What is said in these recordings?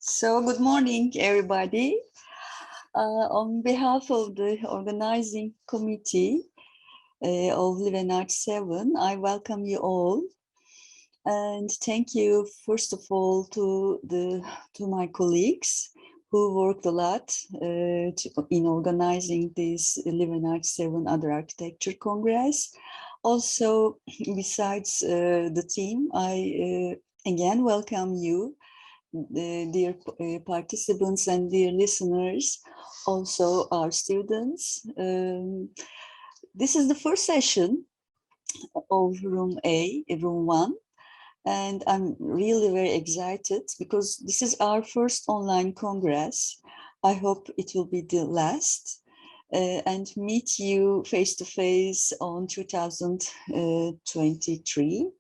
So good morning, everybody. On behalf of the organizing committee of Livenarch VII, I welcome you all. And thank you, first of all, to my colleagues who worked a lot in organizing this Livenarch VII Other Architecture Congress. Also, besides the team, I again welcome you, dear participants and dear listeners, also our students. This is the first session of Room 1, and I'm really very excited because this is our first online congress. I hope it will be the last. And meet you face to face on 2023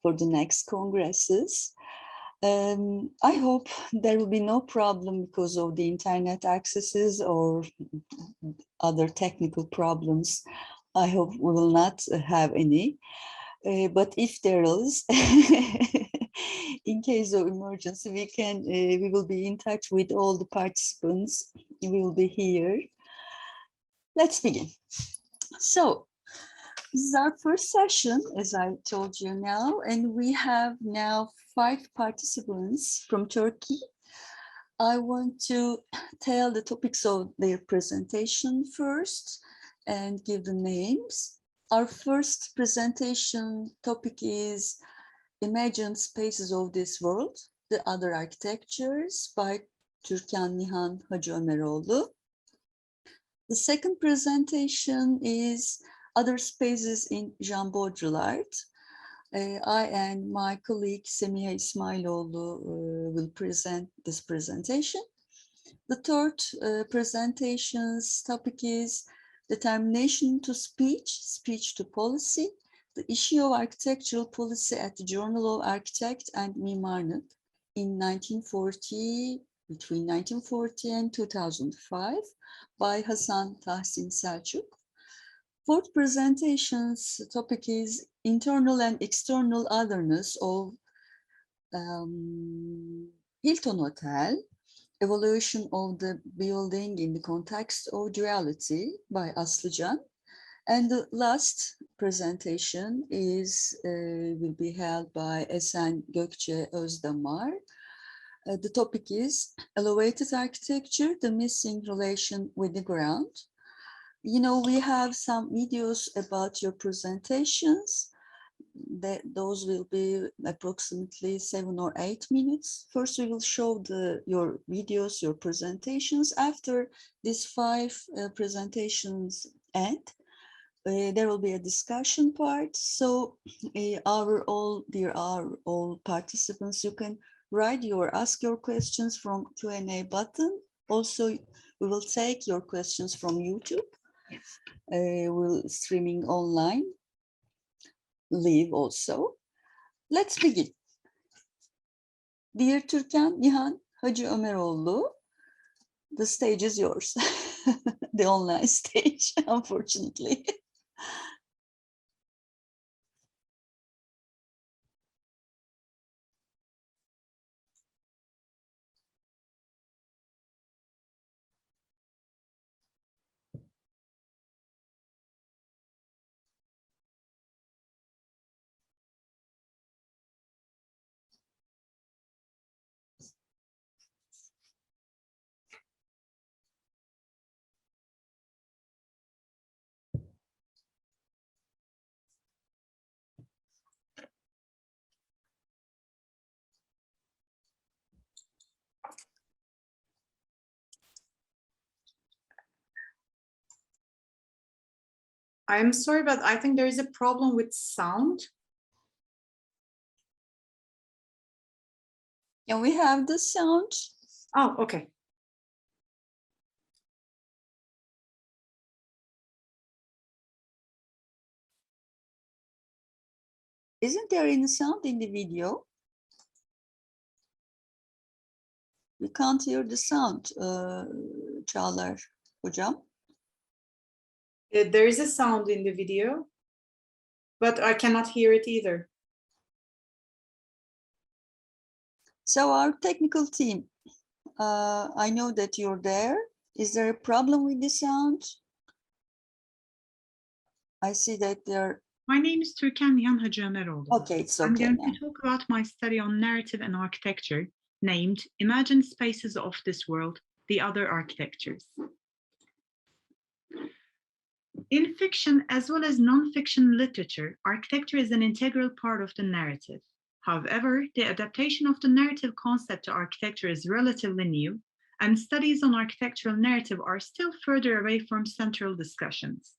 for the next congresses. I hope there will be no problem because of the internet accesses or other technical problems. I hope we will not have any. But if there is, in case of emergency, we will be in touch with all the participants. We will be here. Let's begin. So, this is our first session, as I told you now, and we have now 5 participants from Turkey. I want to tell the topics of their presentation first and give the names. Our first presentation topic is Imagined Spaces of This World, The Other Architectures by Türkan, Nihan, HACIÖMEROİLLU. The second presentation is Other Spaces in Jean Baudrillard. I and my colleague Semiha İSMAİLOÐLU will present this presentation. The third presentation's topic is Determination to Speech, Speech to Policy, the issue of architectural policy at the Journal of Arkitekt and Mimarlik in 1940, between 1940 and 2005 by Hasan, Tahsin, SELÇUK. Fourth presentation's topic is Internal and External Otherness of Hilton Hotel, Evaluation of the Building in the Context of Duality by Aslı CAN. And the last presentation will be held by Esen, Gökçe, ÖZDAMAR. The topic is Elevated Architecture, the Missing Relation with the Ground. You know, we have some videos about your presentations. Those will be approximately 7 or 8 minutes. First, we will show your videos, your presentations. After these 5 presentations end, there will be a discussion part. So all participants, you can ask your questions from Q&A button. Also, we will take your questions from YouTube. We'll streaming online, live also. Let's begin. Dear Türkan, Nihan, HACIÖMEROİLLU, the stage is yours. The online stage, unfortunately. I'm sorry, but I think there is a problem with sound. Can we have the sound? Oh, okay. Isn't there any sound in the video? We can't hear the sound, Çağlar hocam. There is a sound in the video, but I cannot hear it either. So our technical team, I know that you're there. Is there a problem with the sound? I see that there. My name is Türkan Nihan HACIÖMEROÐLU. Okay, it's okay. I'm going now. to talk about my study on narrative and architecture, named Imagined Spaces of This World, the Other Architectures. In fiction as well as non-fiction literature, architecture is an integral part of the narrative. However, the adaptation of the narrative concept to architecture is relatively new, and studies on architectural narrative are still further away from central discussions.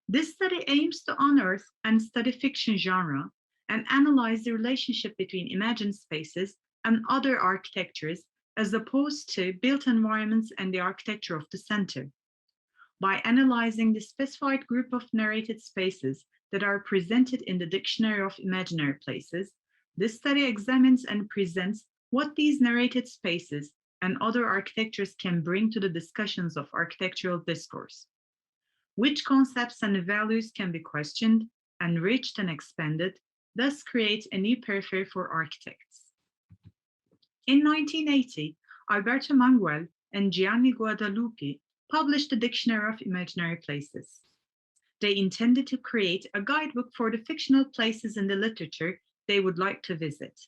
This study aims to unearth and study fiction genre and analyze the relationship between imagined spaces and other architectures as opposed to built environments and the architecture of the center. By analyzing the specified group of narrated spaces that are presented in the Dictionary of Imaginary Places, this study examines and presents what these narrated spaces and other architectures can bring to the discussions of architectural discourse. Which concepts and values can be questioned, enriched and expanded, thus create a new periphery for architects. In 1980, Alberto Manguel and Gianni Guadalupi published the Dictionary of Imaginary Places. They intended to create a guidebook for the fictional places in the literature they would like to visit.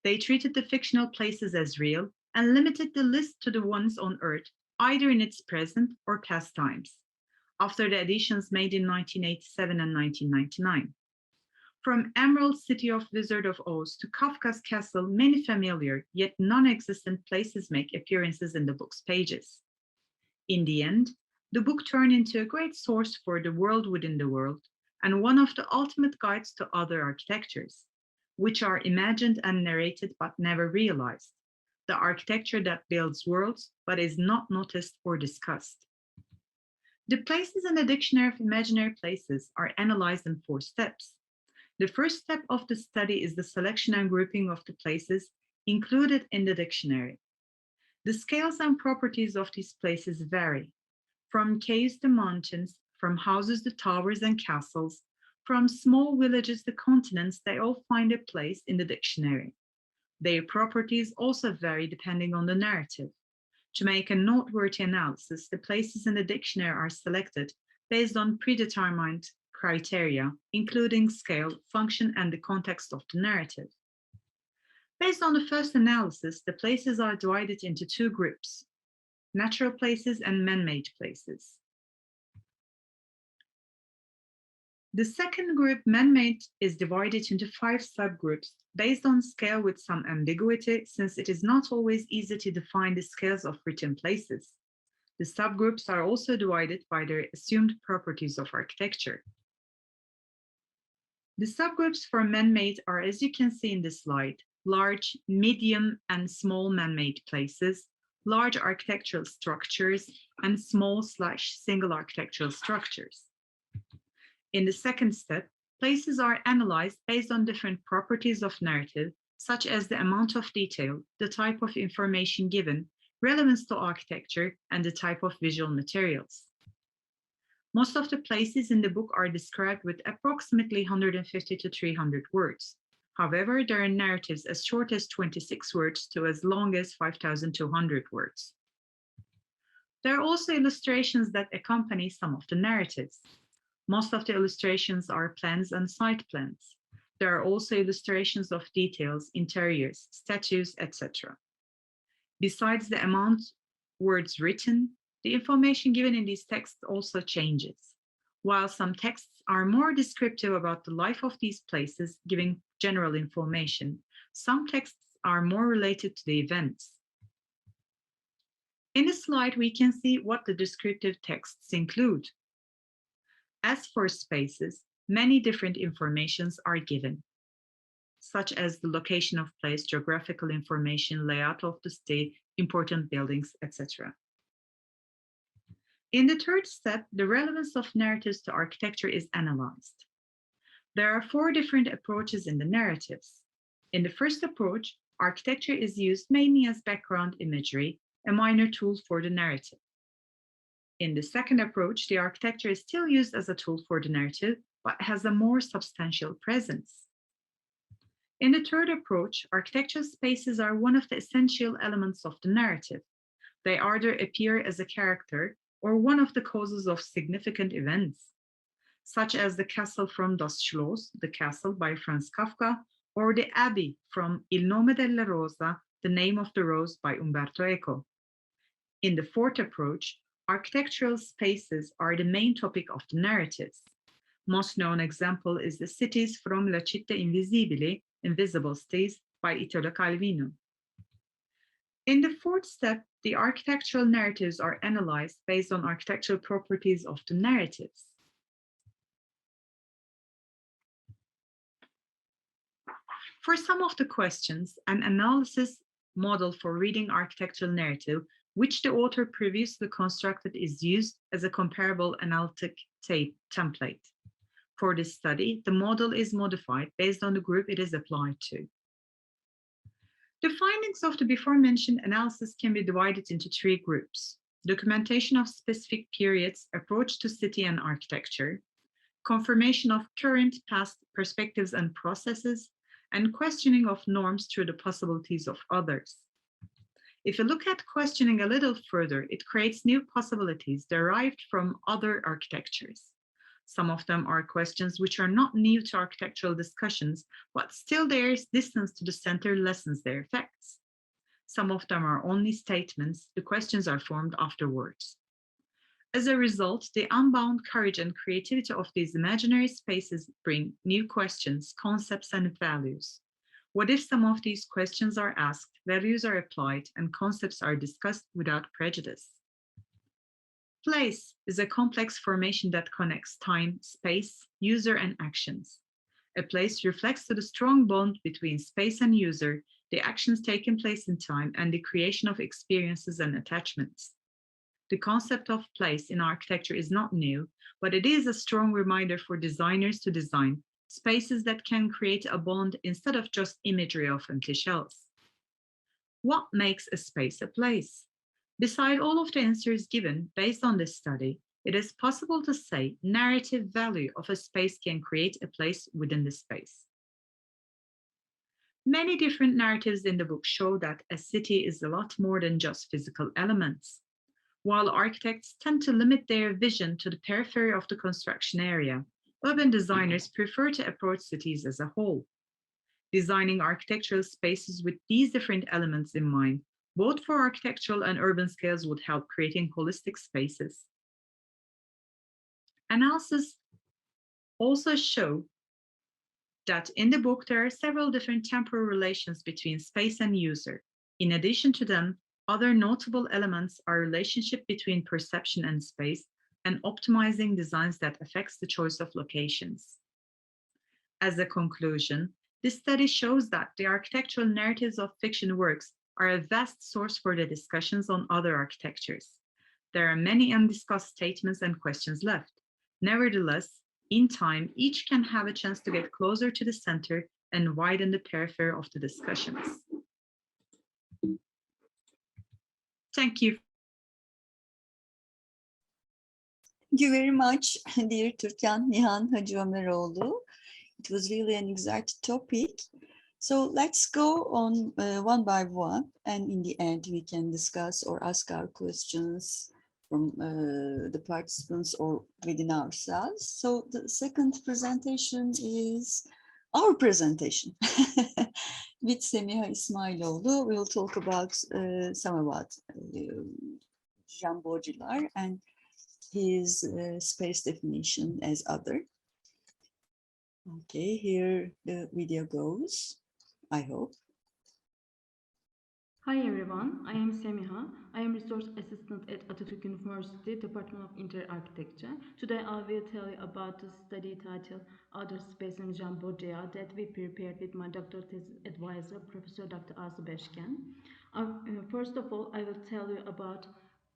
They treated the fictional places as real and limited the list to the ones on Earth, either in its present or past times, after the additions made in 1987 and 1999. From Emerald City of Wizard of Oz to Kafka's Castle, many familiar yet non-existent places make appearances in the book's pages. In the end, the book turned into a great source for the world within the world and one of the ultimate guides to other architectures, which are imagined and narrated but never realized, the architecture that builds worlds but is not noticed or discussed. The places in the Dictionary of Imaginary Places are analyzed in 4 steps. The first step of the study is the selection and grouping of the places included in the dictionary. The scales and properties of these places vary, from caves to mountains, from houses to towers and castles, from small villages to continents, they all find a place in the dictionary. Their properties also vary depending on the narrative. To make a noteworthy analysis, the places in the dictionary are selected based on predetermined criteria, including scale, function, and the context of the narrative. Based on the first analysis, the places are divided into 2 groups, natural places and man-made places. The second group, man-made, is divided into 5 subgroups based on scale with some ambiguity, since it is not always easy to define the scales of written places. The subgroups are also divided by their assumed properties of architecture. The subgroups for man-made are, as you can see in this slide, large, medium, and small man-made places, large architectural structures, and small/single architectural structures. In the second step, places are analyzed based on different properties of narrative, such as the amount of detail, the type of information given, relevance to architecture, and the type of visual materials. Most of the places in the book are described with approximately 150 to 300 words. However, there are narratives as short as 26 words to as long as 5,200 words. There are also illustrations that accompany some of the narratives. Most of the illustrations are plans and site plans. There are also illustrations of details, interiors, statues, etc. Besides the amount of words written, the information given in these texts also changes. While some texts are more descriptive about the life of these places, giving general information, some texts are more related to the events. In this slide, we can see what the descriptive texts include. As for spaces, many different informations are given, such as the location of place, geographical information, layout of the state, important buildings, etc. In the third step, the relevance of narratives to architecture is analyzed. There are 4 different approaches in the narratives. In the first approach, architecture is used mainly as background imagery, a minor tool for the narrative. In the second approach, the architecture is still used as a tool for the narrative, but has a more substantial presence. In the third approach, architectural spaces are one of the essential elements of the narrative. They either appear as a character or one of the causes of significant events, such as the castle from Das Schloss, The Castle by Franz Kafka, or the abbey from Il nome della rosa, The Name of the Rose by Umberto Eco. In the fourth approach, architectural spaces are the main topic of the narratives. Most known example is the cities from La Città Invisibile, Invisible Cities by Italo Calvino. In the fourth step, the architectural narratives are analyzed based on architectural properties of the narratives. For some of the questions, an analysis model for reading architectural narrative, which the author previously constructed, is used as a comparable analytic template. For this study, the model is modified based on the group it is applied to. The findings of the before-mentioned analysis can be divided into three groups: documentation of specific periods, approach to city and architecture, confirmation of current, past perspectives and processes, and questioning of norms through the possibilities of others. If you look at questioning a little further, it creates new possibilities derived from other architectures. Some of them are questions which are not new to architectural discussions, but still their distance to the center lessens their effects. Some of them are only statements, the questions are formed afterwards. As a result, the unbound courage and creativity of these imaginary spaces bring new questions, concepts, and values. What if some of these questions are asked, values are applied, and concepts are discussed without prejudice? Place is a complex formation that connects time, space, user, and actions. A place reflects to the strong bond between space and user, the actions taking place in time, and the creation of experiences and attachments. The concept of place in architecture is not new, but it is a strong reminder for designers to design spaces that can create a bond instead of just imagery of empty shells. What makes a space a place? Beside all of the answers given based on this study, it is possible to say narrative value of a space can create a place within the space. Many different narratives in the book show that a city is a lot more than just physical elements. While architects tend to limit their vision to the periphery of the construction area, urban designers prefer to approach cities as a whole. Designing architectural spaces with these different elements in mind, both for architectural and urban scales, would help creating holistic spaces. Analysis also show that in the book there are several different temporal relations between space and user. In addition to them, other notable elements are relationship between perception and space and optimizing designs that affects the choice of locations. As a conclusion, this study shows that the architectural narratives of fiction works are a vast source for the discussions on other architectures. There are many undiscussed statements and questions left. Nevertheless, in time, each can have a chance to get closer to the center and widen the periphery of the discussions. Thank you. Thank you very much, dear Türkan, Nihan, HACIÖMEROİLLU. It was really an exact topic. So let's go on one by one, and in the end we can discuss or ask our questions from the participants or within ourselves. So the second presentation is our presentation with Semiha İSMAİLOİLLU. We'll talk about some about Jean Baudrillard and his space definition as other. Okay, here the video goes, I hope. Hi everyone, I am Semiha. I am resource assistant at Atatürk University, Department of Interior Architecture. Today I will tell you about the study titled Outer Space in Jean Baudrillard that we prepared with my doctoral thesis advisor, Professor Dr. Aslı Beşgen. First of all, I will tell you about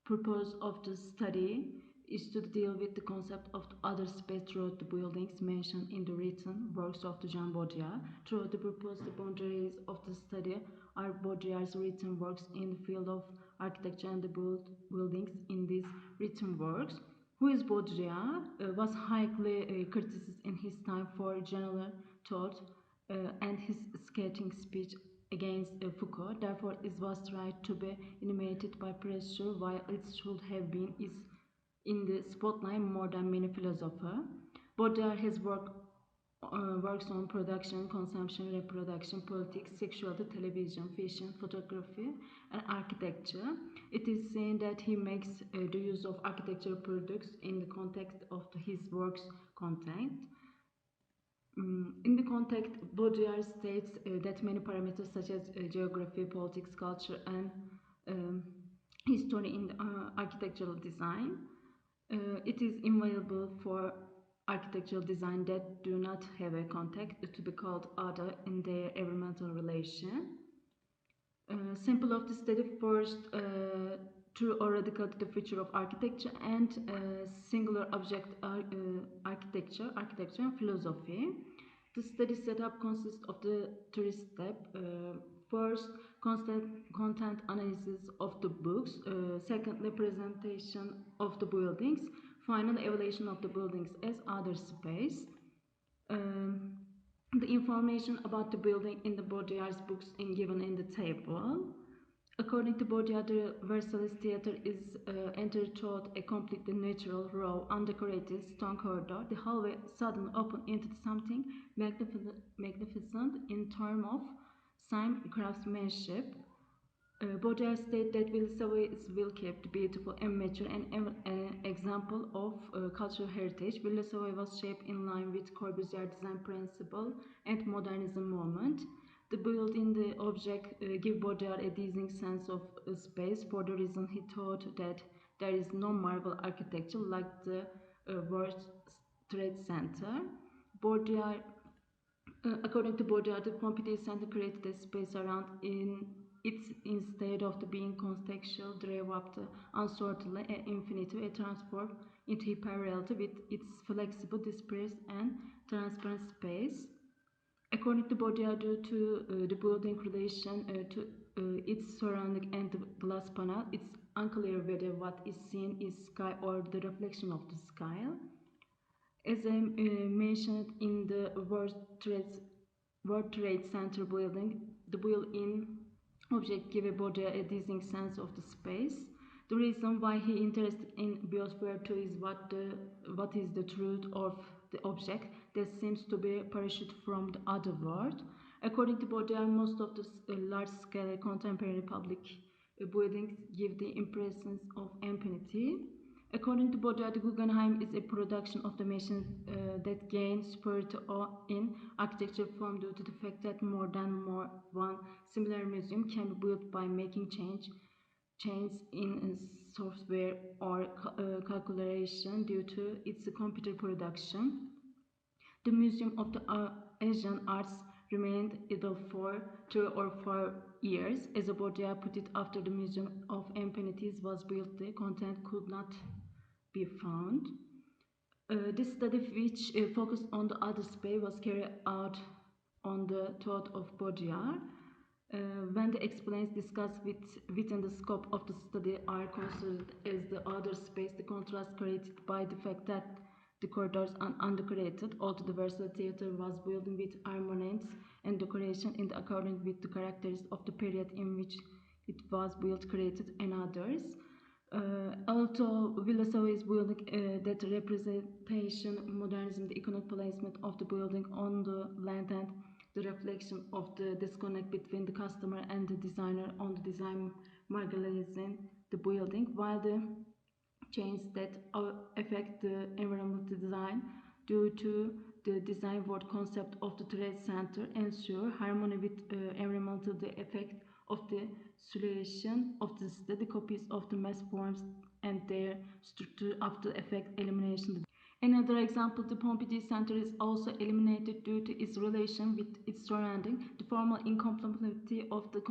purpose of the study is to deal with the concept of the outer space throughout the buildings mentioned in the written works of the Jean Baudrillard. Throughout the purpose, the boundaries of the study are Baudrillard's written works in the field of architecture and the buildings in these written works. Who is Baudrillard? Was highly criticized in his time for general thought and his scathing speech against Foucault, therefore it was tried to be animated by pressure while it should have been is in the spotlight more than many philosophers. Baudrillard has works on production, consumption, reproduction, politics, sexuality, television, fashion, photography, and architecture. It is seen that he makes the use of architectural products in the context of his work's content. In the context, Baudrillard states that many parameters such as geography, politics, culture, and history in architectural design. It is invaluable for architectural design that do not have a context to be called other in their environmental relation. Sample of the study first true or radical to the future of architecture and singular object architecture and philosophy. The study setup consists of the three steps. First, content analysis of the books. Secondly, presentation of the buildings. Finally, evaluation of the buildings as other space. The information about the building in the Baudrillard's books is given in the table. According to Baudrillard, the Versailles Theatre is entered through a completely natural, raw, undecorated stone corridor. The hallway suddenly opened into something magnificent in terms of sign craftsmanship. Baudrillard stated that Villeneuve is well-kept, beautiful, and mature, and an example of cultural heritage. Villeneuve was shaped in line with Corbusier's design principle and modernism movement. The building, the object, give Baudrillard a dizzying sense of space for the reason he thought that there is no marble architecture like the World Trade Center. Baudrillard, according to Baudrillard, the Pompidou Center created a space around it instead of being contextual, drove up the unsortedly, an infinity, a transform into hyperreality with its flexible, dispersed, and transparent space. According to Baudrillard, due to the building relation to its surrounding and the glass panel, it's unclear whether what is seen is sky or the reflection of the sky. As I mentioned in the World Trade Center building, the built-in object gave Baudrillard a dizzying sense of the space. The reason why he interested in biosphere 2 is what is the truth of the object that seems to be parachute from the other world. According to Baudrillard, most of the large-scale contemporary public buildings give the impressions of empty. According to Baudrillard, the Guggenheim is a production of the machine that gains superiority in architecture form due to the fact that more than one similar museum can be built by making changes in software or calculation due to its computer production. The Museum of the Asian Arts remained idle for 3 or 4 years. As Baudrillard put it, after the Museum of Empanities was built, the content could not be found. This study, which focused on the other space, was carried out on the thought of Baudrillard. When the explains discussed within the scope of the study are considered as the other space, the contrast created by the fact that the corridors are undecorated, although the Versailles Theatre was built with ornaments and decoration in accordance with the characteristics of the period in which it was built, created, and others. Also, Villeneuve is building that representation, modernism, the economic placement of the building on the land and the reflection of the disconnect between the customer and the designer on the design marginalizing the building, while the changes that affect the environmental design due to the design word concept of the trade center ensure harmony with environmental the effect of the solution of the study copies of the mass forms and their structure after effect elimination. Another example, the Pompidou Center is also eliminated due to its relation with its surrounding. The formal incompatibility of the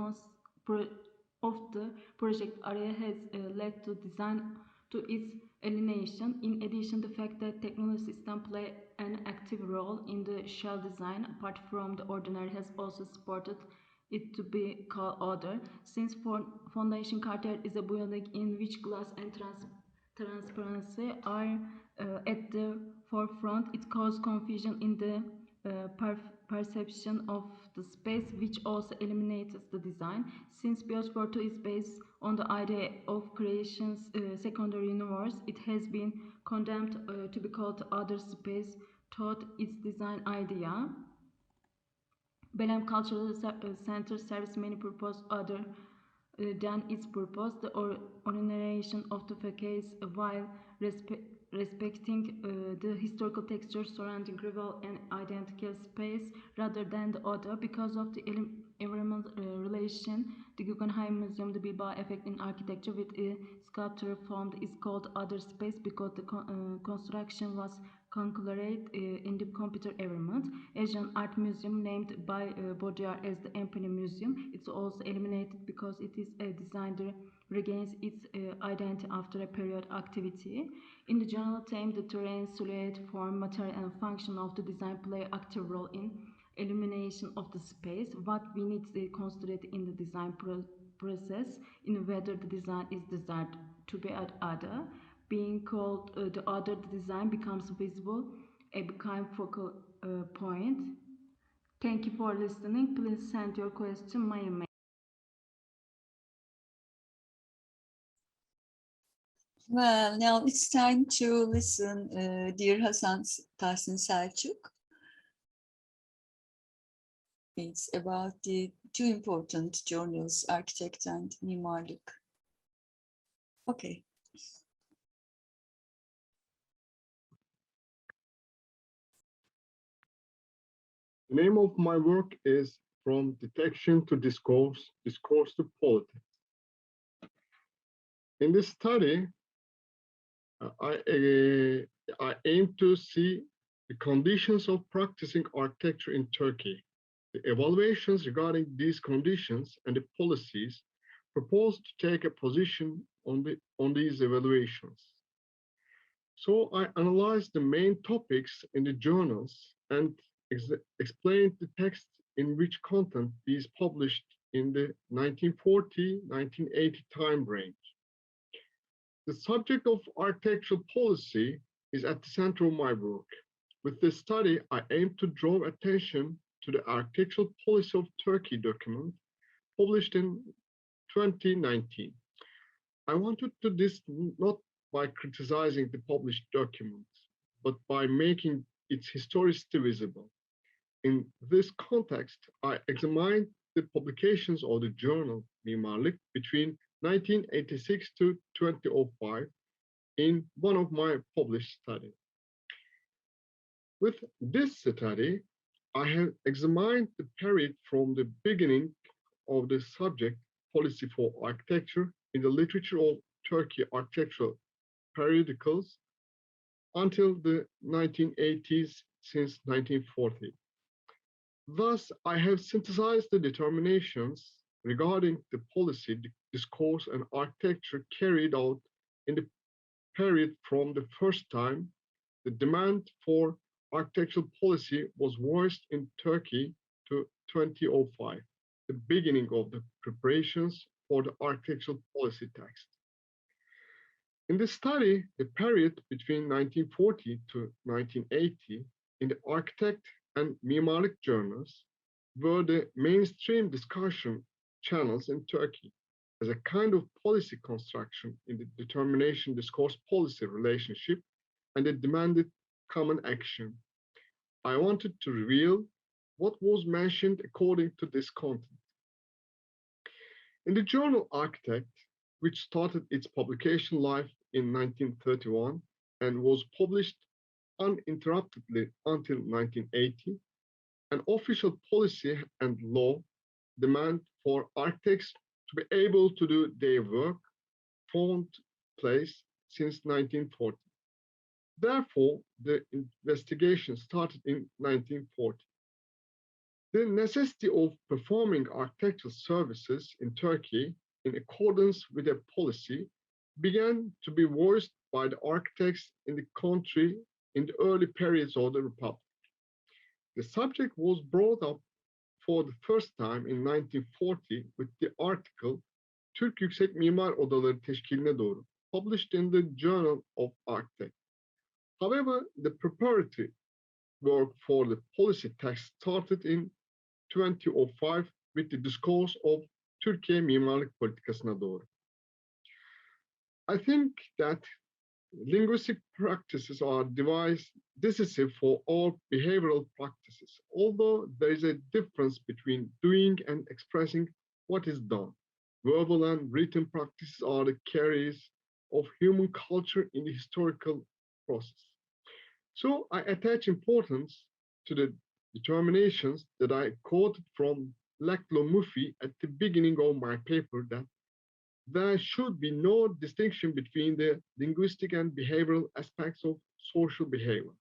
project area has led to design to its alienation. In addition, the fact that technology systems play an active role in the shell design, apart from the ordinary, has also supported it to be called order. Since foundation carter is a building in which glass and transparency are at the forefront, it caused confusion in the perception of the space, which also eliminates the design. Since Biosphore 2 is based on the idea of creation's secondary universe, it has been condemned to be called other space, thought its design idea. Belém Cultural Center serves many purposes other than its purpose, the orientation of the facades, while respecting the historical texture surrounding rival and identical space rather than the other. Because of the environment relation, the Guggenheim Museum, the Bilbao effect in architecture with a sculpture formed is called other space because the construction was concurrent in the computer environment. Asian Art Museum, named by Baudrillard as the Empire Museum, it's also eliminated because it is a designer regains its identity after a period activity. In the general theme, the terrain, silhouette, form, material, and function of the design play active role in illumination of the space. What we need to consider in the design process in whether the design is desired to be at other. Being called the other, the design becomes visible, a become focal point. Thank you for listening. Please send your question my email. Well, now it's time to listen, dear Hasan, Tahsin, SELÇUK. It's about the two important journals, Arkitekt and Mimarlik. Okay. The name of my work is From Detection to Discourse, Discourse to Politics. In this study, I aim to see the conditions of practicing architecture in Turkey, the evaluations regarding these conditions, and the policies proposed to take a position on these evaluations. So I analyzed the main topics in the journals and explained the text in which content these published in the 1940-1980 time range. The subject of architectural policy is at the center of my work. With this study, I aim to draw attention to the architectural policy of Turkey document published in 2019. I wanted to do this not by criticizing the published documents, but by making its historicity visible. In this context, I examined the publications of the journal Mimarlik between 1986 to 2005 in one of my published studies. With this study, I have examined the period from the beginning of the subject policy for architecture in the literature of Turkey architectural periodicals until the 1980s since 1940. Thus, I have synthesized the determinations regarding the policy, discourse, and architecture carried out in the period from the first time the demand for architectural policy was voiced in Turkey to 2005, the beginning of the preparations for the architectural policy text. In this study, the period between 1940 to 1980 in the Arkitekt and Mimarlik journals were the mainstream discussion channels in Turkey as a kind of policy construction in the determination discourse policy relationship, and it demanded common action. I wanted to reveal what was mentioned according to this content. In the journal Arkitekt, which started its publication life in 1931 and was published uninterruptedly until 1980, an official policy and law demand for architects to be able to do their work found place since 1940. Therefore, the investigation started in 1940. The necessity of performing architectural services in Turkey in accordance with a policy began to be voiced by the architects in the country in the early periods of the Republic. The subject was brought up for the first time in 1940 with the article Türk Yüksek Mimar Odaları Teşkiline Doğru, published in the Journal of Architect. However, the preparatory work for the policy text started in 2005 with the discourse of Türkiye mimarlık politikasına doğru. I think that linguistic practices are decisive for all behavioral practices, although there is a difference between doing and expressing what is done. Verbal and written practices are the carriers of human culture in the historical process. So I attach importance to the determinations that I quoted from Laklo Mufi at the beginning of my paper, that there should be no distinction between the linguistic and behavioral aspects of social behavior.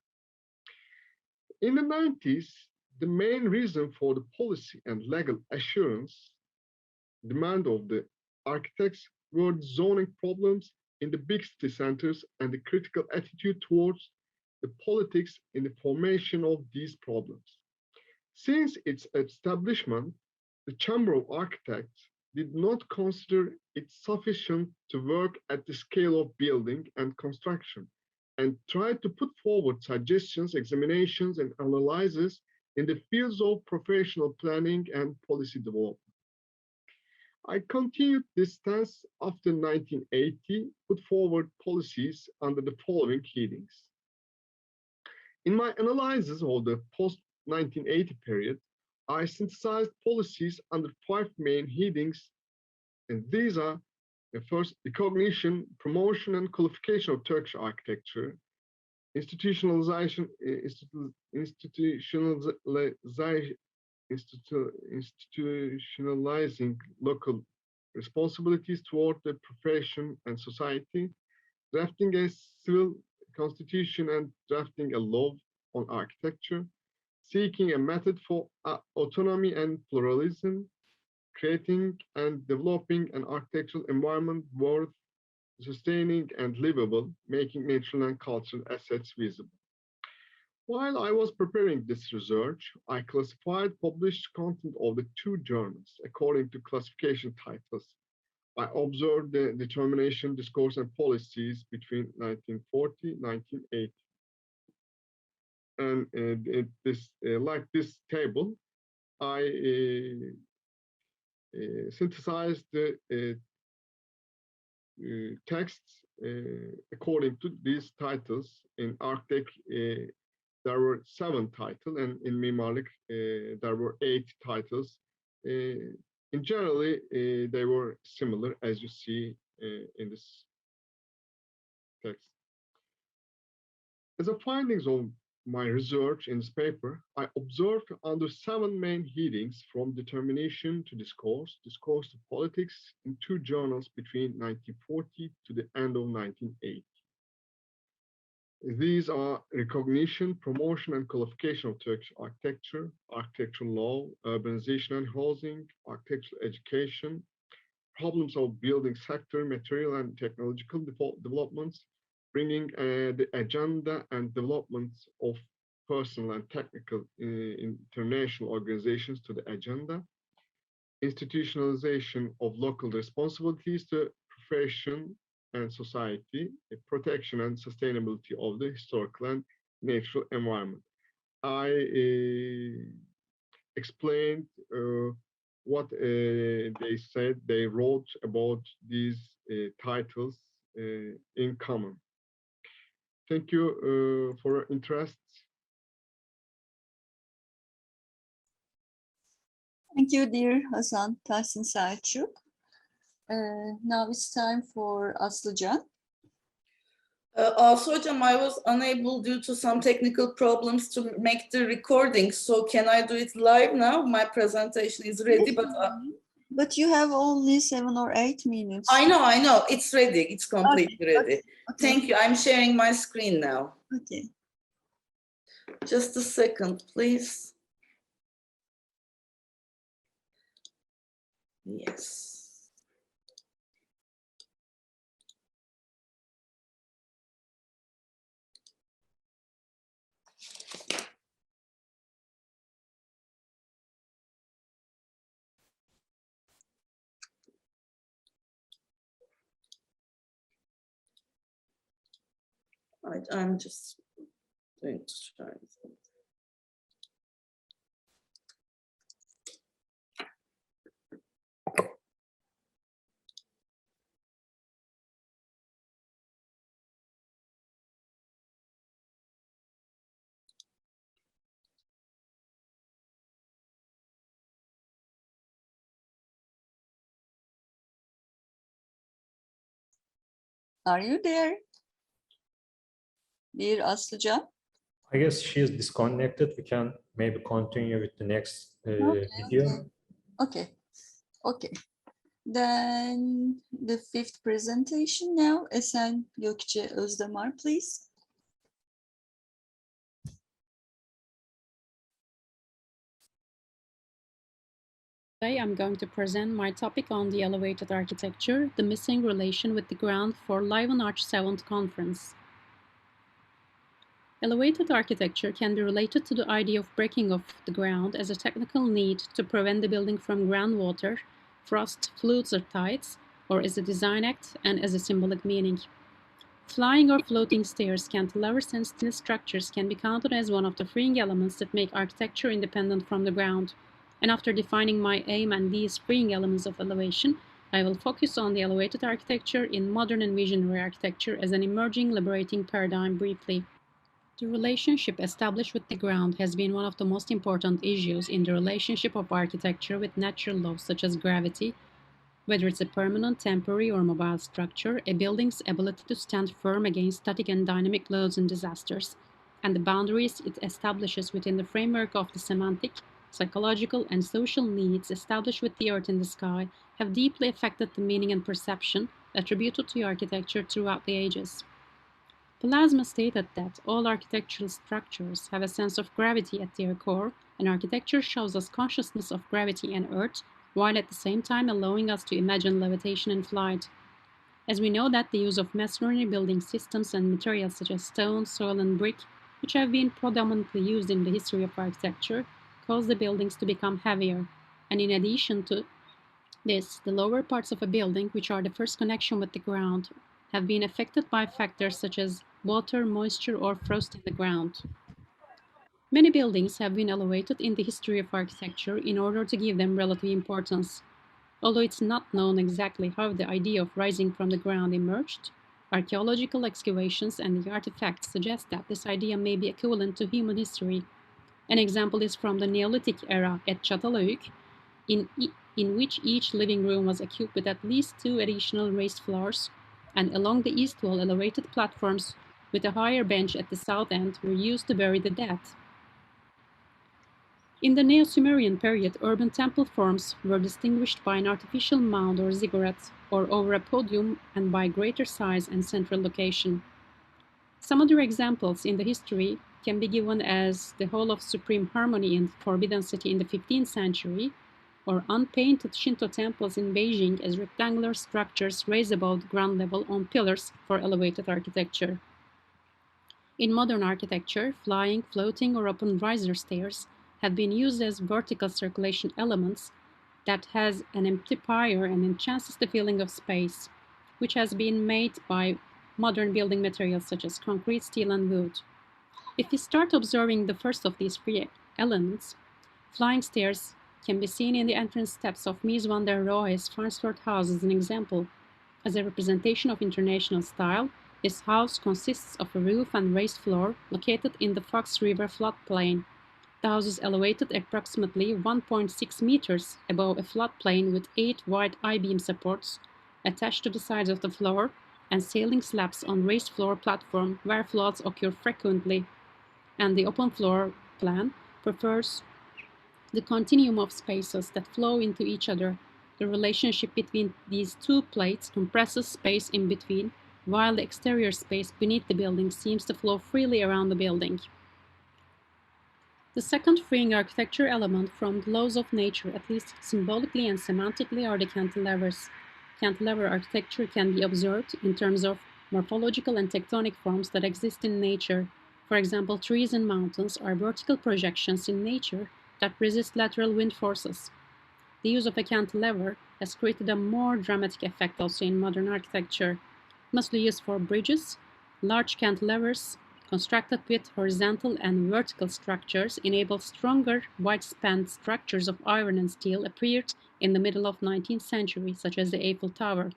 In the 90s, the main reason for the policy and legal assurance demand of the architects were the zoning problems in the big city centers and the critical attitude towards the politics in the formation of these problems. Since its establishment, the Chamber of Architects did not consider it sufficient to work at the scale of building and construction, and tried to put forward suggestions, examinations, and analyses in the fields of professional planning and policy development. I continued this stance after 1980, put forward policies under the following headings. In my analysis of the post-1980 period, I synthesized policies under 5 main headings, and these are: the first, recognition, promotion, and qualification of Turkish architecture; institutionalizing local responsibilities toward the profession and society; drafting a civil constitution and drafting a law on architecture; seeking a method for autonomy and pluralism; creating and developing an architectural environment worth sustaining and livable, making natural and cultural assets visible. While I was preparing this research, I classified published content of the 2 journals according to classification titles. I observed the determination, discourse, and policies between 1940 and 1980. And like this table, I synthesized the texts according to these titles. In Arkitekt, there were 7 titles, and in Mimarlik, there were 8 titles. In generally, they were similar, as you see in this text. As a findings of my research in this paper, I observed under 7 main headings, from determination to discourse, discourse to politics, in 2 journals between 1940 to the end of 1980. These are recognition, promotion, and qualification of Turkish architecture, architectural law, urbanization and housing, architectural education, problems of building sector, material and technological developments, bringing the agenda and developments of personal and technical international organizations to the agenda, institutionalization of local responsibilities to profession and society, protection and sustainability of the historical and natural environment. I explained what they said, they wrote about these titles in common. Thank you for your interest. Thank you, dear Hasan, Tahsin, SELÇUK. Now it's time for Aslı CAN. Also, hocam, I was unable due to some technical problems to make the recording. So can I do it live now? My presentation is ready, but you have only 7 or 8 minutes. I know. It's ready. It's completely ready. Okay. Thank you. I'm sharing my screen now. Okay. Just a second, please. Yes. I'm just going to try something. Are you there? Dear Aslı CAN? I guess she is disconnected. We can maybe continue with the next video. Okay. Okay. Then the fifth presentation now. Esen, Gökçe, ÖZDAMAR, please. Today I'm going to present my topic on the elevated architecture, the missing relation with the ground for Livenarch VII conference. Elevated architecture can be related to the idea of breaking off the ground as a technical need to prevent the building from groundwater, frost, floods or tides, or as a design act and as a symbolic meaning. Flying or floating stairs, cantilevers and steel structures can be counted as one of the freeing elements that make architecture independent from the ground. And after defining my aim and these freeing elements of elevation, I will focus on the elevated architecture in modern and visionary architecture as an emerging liberating paradigm briefly. The relationship established with the ground has been one of the most important issues in the relationship of architecture with natural laws such as gravity. Whether it's a permanent, temporary, or mobile structure, a building's ability to stand firm against static and dynamic loads and disasters, and the boundaries it establishes within the framework of the semantic, psychological, and social needs established with the earth and the sky have deeply affected the meaning and perception attributed to architecture throughout the ages. Plasma stated that all architectural structures have a sense of gravity at their core, and architecture shows us consciousness of gravity and earth, while at the same time allowing us to imagine levitation and flight. As we know that the use of masonry building systems and materials such as stone, soil, and brick, which have been predominantly used in the history of architecture, cause the buildings to become heavier. And in addition to this, the lower parts of a building, which are the first connection with the ground, have been affected by factors such as water, moisture, or frost in the ground. Many buildings have been elevated in the history of architecture in order to give them relative importance. Although it's not known exactly how the idea of rising from the ground emerged, archaeological excavations and the artifacts suggest that this idea may be equivalent to human history. An example is from the Neolithic era at Cantilevers, in which each living room was equipped with at least 2 additional raised floors, and along the east wall elevated platforms with a higher bench at the south end were used to bury the dead. In the Neo-Sumerian period, urban temple forms were distinguished by an artificial mound or ziggurat, or over a podium, and by greater size and central location. Some other examples in the history can be given as the Hall of Supreme Harmony in the Forbidden City in the 15th century, or unpainted Shinto temples in Beijing as rectangular structures raised above the ground level on pillars for elevated architecture. In modern architecture, flying, floating, or open riser stairs have been used as vertical circulation elements that has an amplifier and enhances the feeling of space, which has been made by modern building materials such as concrete, steel, and wood. If we start observing the first of these three elements, flying stairs can be seen in the entrance steps of Mies van der Rohe's Farnsworth House as an example. As a representation of international style, this house consists of a roof and raised floor located in the Fox River floodplain. The house is elevated approximately 1.6 meters above a floodplain with 8 wide I-beam supports attached to the sides of the floor and sailing slabs on raised floor platform where floods occur frequently. And the open floor plan prefers the continuum of spaces that flow into each other. The relationship between these two plates compresses space in between, while the exterior space beneath the building seems to flow freely around the building. The second freeing architecture element from the laws of nature, at least symbolically and semantically, are the cantilevers. Cantilever architecture can be observed in terms of morphological and tectonic forms that exist in nature. For example, trees and mountains are vertical projections in nature that resist lateral wind forces. The use of a cantilever has created a more dramatic effect also in modern architecture, mostly used for bridges. Large cantilevers constructed with horizontal and vertical structures enable stronger, wide-span structures of iron and steel appeared in the middle of the 19th century, such as the Eiffel Tower.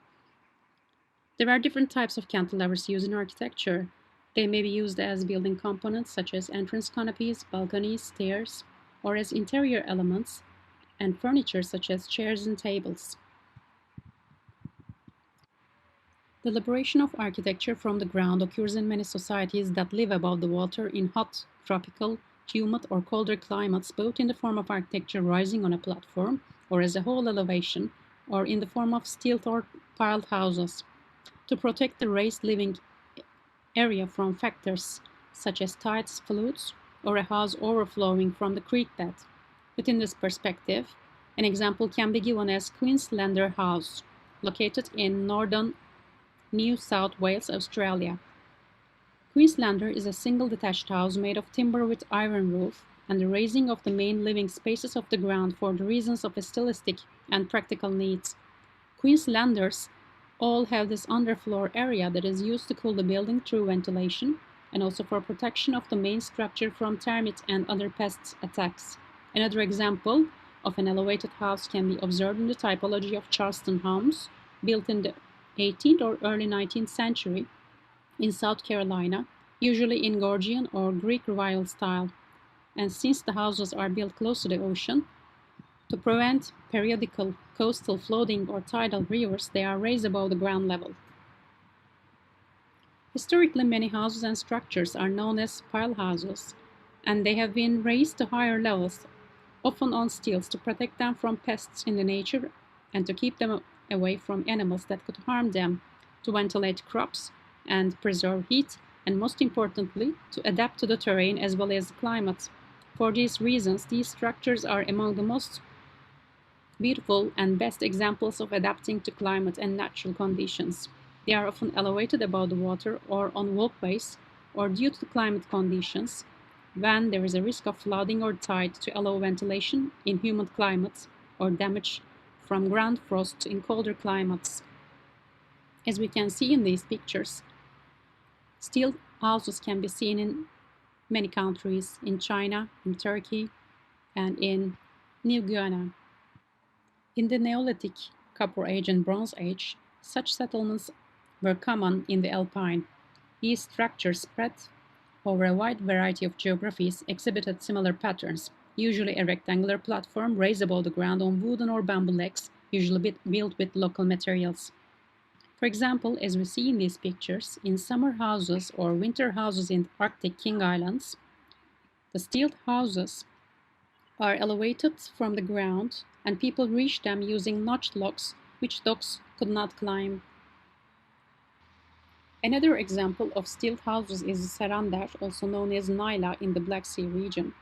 There are different types of cantilevers used in architecture. They may be used as building components such as entrance canopies, balconies, stairs, or as interior elements and furniture such as chairs and tables. The The elaboration of architecture from the ground occurs in many societies that live above the water in hot, tropical, humid, or colder climates, both in the form of architecture rising on a platform or as a whole elevation, or in the form of stilted or piled houses. To protect the raised living area from factors such as tides, floods, or a house overflowing from the creek bed. Within this perspective, an example can be given as Queenslander House, located in northern New South Wales, Australia. Queenslander is a single detached house made of timber with iron roof, and the raising of the main living spaces of the ground for the reasons of a stylistic and practical needs. Queenslanders all have this underfloor area that is used to cool the building through ventilation, and also for protection of the main structure from termite and other pest attacks. Another example of an elevated house can be observed in the typology of Charleston homes, built in the 18th or early 19th century in South Carolina, usually in Georgian or Greek Revival style. And since the houses are built close to the ocean, to prevent periodical coastal flooding or tidal rivers, they are raised above the ground level. Historically, many houses and structures are known as pile houses, and they have been raised to higher levels, often on stilts, to protect them from pests in the nature and to keep them away from animals that could harm them, to ventilate crops and preserve heat, and most importantly, to adapt to the terrain as well as the climate. For these reasons, these structures are among the most beautiful and best examples of adapting to climate and natural conditions. They are often elevated above the water or on walkways, or due to climate conditions, when there is a risk of flooding or tide, to allow ventilation in humid climates or damage from ground frost in colder climates. As we can see in these pictures, steel houses can be seen in many countries, in China, in Turkey, and in New Guinea. In the Neolithic, Copper Age, and Bronze Age, such settlements were common in the Alpine. These structures, spread over a wide variety of geographies, exhibited similar patterns, usually a rectangular platform raised above the ground on wooden or bamboo legs, usually built with local materials. For example, as we see in these pictures, in summer houses or winter houses in the Arctic King Islands, the steel houses are elevated from the ground, and people reach them using notched logs, which dogs could not climb. Another example of steel houses is Sarandar, also known as Naila, in the Black Sea region.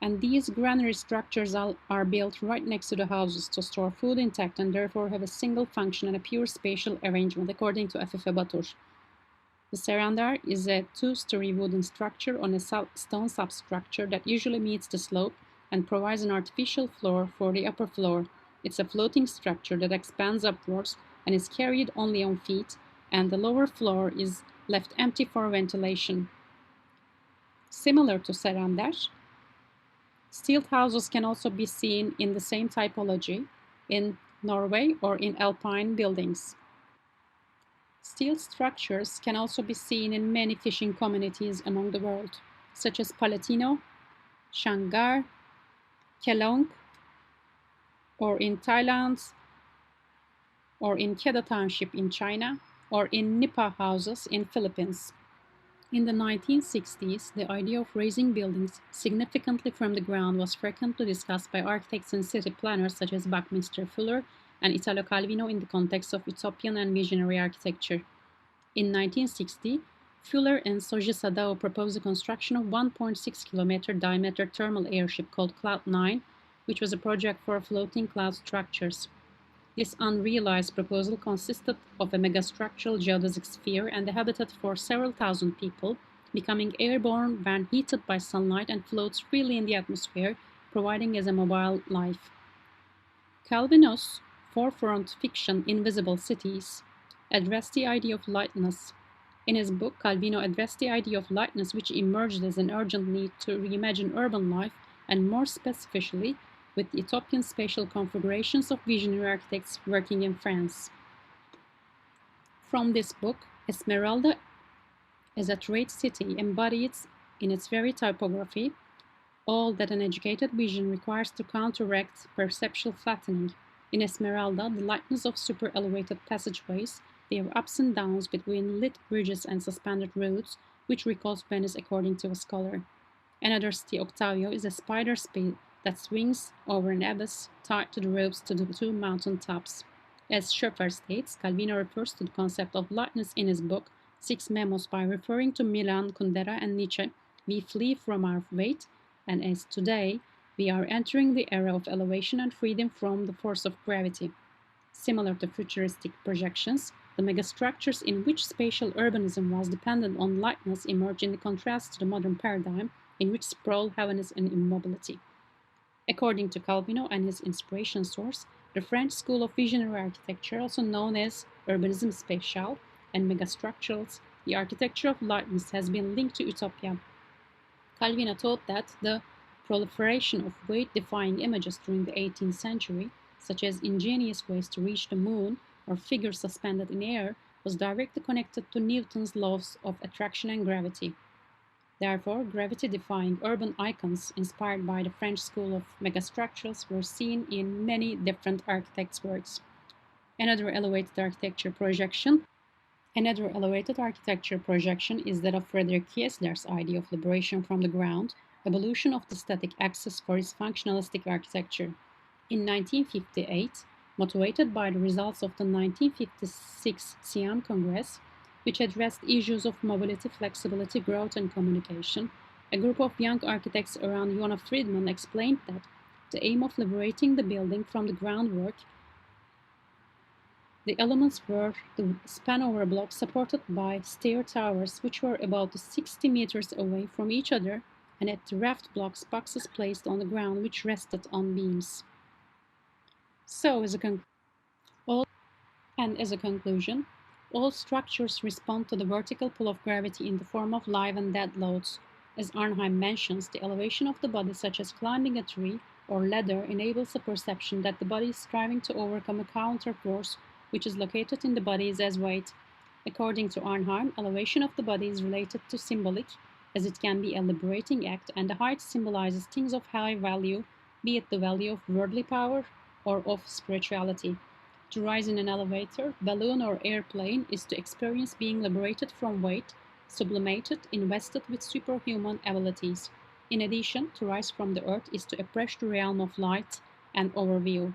And these granary structures are built right next to the houses to store food intact and therefore have a single function and a pure spatial arrangement, according to Afife Batur. The Sarandar is a two-story wooden structure on a stone substructure that usually meets the slope and provides an artificial floor for the upper floor. It's a floating structure that expands upwards and is carried only on feet, and the lower floor is left empty for ventilation. Similar to Sarandar, steel houses can also be seen in the same typology in Norway or in alpine buildings. Steel structures can also be seen in many fishing communities among the world, such as Palatino, Shanghai, Kelong, or in Thailand, or in Kedah Township in China, or in nipa houses in Philippines. In the 1960s, the idea of raising buildings significantly from the ground was frequently discussed by architects and city planners such as Buckminster Fuller and Italo Calvino in the context of utopian and visionary architecture. In 1960, Fuller and Soji Sadao proposed the construction of 1.6 kilometer diameter thermal airship called Cloud 9, which was a project for floating cloud structures. This unrealized proposal consisted of a megastructural geodesic sphere and a habitat for several thousand people, becoming airborne when heated by sunlight and floats freely in the atmosphere, providing as a mobile life. Calvino's forefront fiction, Invisible Cities, addressed the idea of lightness. In his book, Calvino addressed the idea of lightness, which emerged as an urgent need to reimagine urban life, and more specifically, with the utopian spatial configurations of visionary architects working in France. From this book, Esmeralda, as a trade city, embodies in its very typography all that an educated vision requires to counteract perceptual flattening. In Esmeralda, the lightness of super-elevated passageways, their ups and downs between lit bridges and suspended roads, which recalls Venice according to a scholar. Another city, Octavio, is a spider speed that swings over an abyss tied to the ropes to the two mountain tops. As Schoeffer states, Calvino refers to the concept of lightness in his book Six Memos by referring to Milan Kundera and Nietzsche. We flee from our weight, and as today, we are entering the era of elevation and freedom from the force of gravity. Similar to futuristic projections, the megastructures in which spatial urbanism was dependent on lightness emerge in the contrast to the modern paradigm in which sprawl, heaviness, and immobility. According to Calvino and his inspiration source, the French school of visionary architecture, also known as urbanism spatial and megastructurals, the architecture of lightness, has been linked to utopia. Calvino taught that the proliferation of weight-defying images during the 18th century, such as ingenious ways to reach the moon or figures suspended in air, was directly connected to Newton's laws of attraction and gravity. Therefore, gravity-defying urban icons inspired by the French school of megastructures were seen in many different architects' works. Another elevated architecture projection is that of Frederick Kiesler's idea of liberation from the ground, evolution of the static axis for his functionalistic architecture. In 1958, motivated by the results of the 1956 Siam Congress, which addressed issues of mobility, flexibility, growth, and communication, a group of young architects around Johanna Friedman explained that the aim of liberating the building from the groundwork, the elements were the span-over blocks supported by stair towers, which were about 60 meters away from each other, and at the raft blocks, boxes placed on the ground which rested on beams. So, as a conclusion, all structures respond to the vertical pull of gravity in the form of live and dead loads. As Arnheim mentions, the elevation of the body, such as climbing a tree or ladder, enables the perception that the body is striving to overcome a counter force which is located in the body as weight. According to Arnheim, elevation of the body is related to symbolic, as it can be a liberating act, and the height symbolizes things of high value, be it the value of worldly power or of spirituality. To rise in an elevator, balloon, or airplane is to experience being liberated from weight, sublimated, invested with superhuman abilities. In addition, to rise from the earth is to approach the realm of light and overview.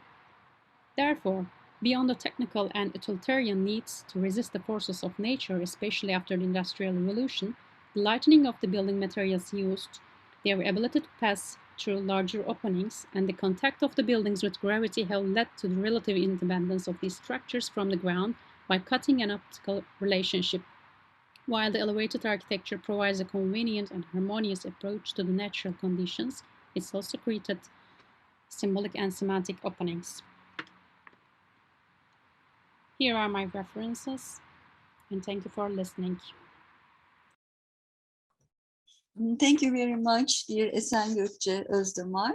Therefore, beyond the technical and utilitarian needs to resist the forces of nature, especially after the Industrial Revolution, the lightening of the building materials used, their ability to pass through larger openings, and the contact of the buildings with gravity have led to the relative independence of these structures from the ground by cutting an optical relationship. While the elevated architecture provides a convenient and harmonious approach to the natural conditions, it's also created symbolic and semantic openings. Here are my references, and thank you for listening. Thank you very much, dear Esen, Gökçe, ÖZDAMAR.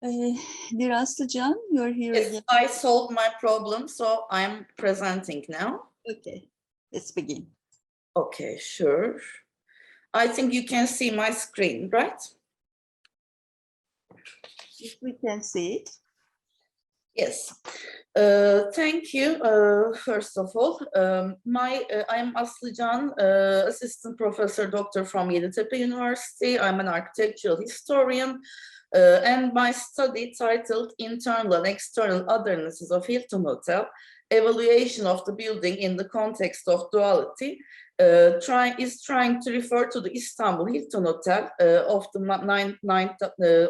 Dear Aslı CAN, you're here Yes, again. I solved my problem, so I'm presenting now. Okay, let's begin. Okay, sure. I think you can see my screen, right? If we can see it. Yes. Thank you. First of all, I'm Aslı CAN, assistant professor doctor from Yeditepe University. I'm an architectural historian, and my study titled Internal and External Othernesses of Hilton Hotel, Evaluation of the Building in the Context of Duality, is trying to refer to the Istanbul Hilton Hotel of the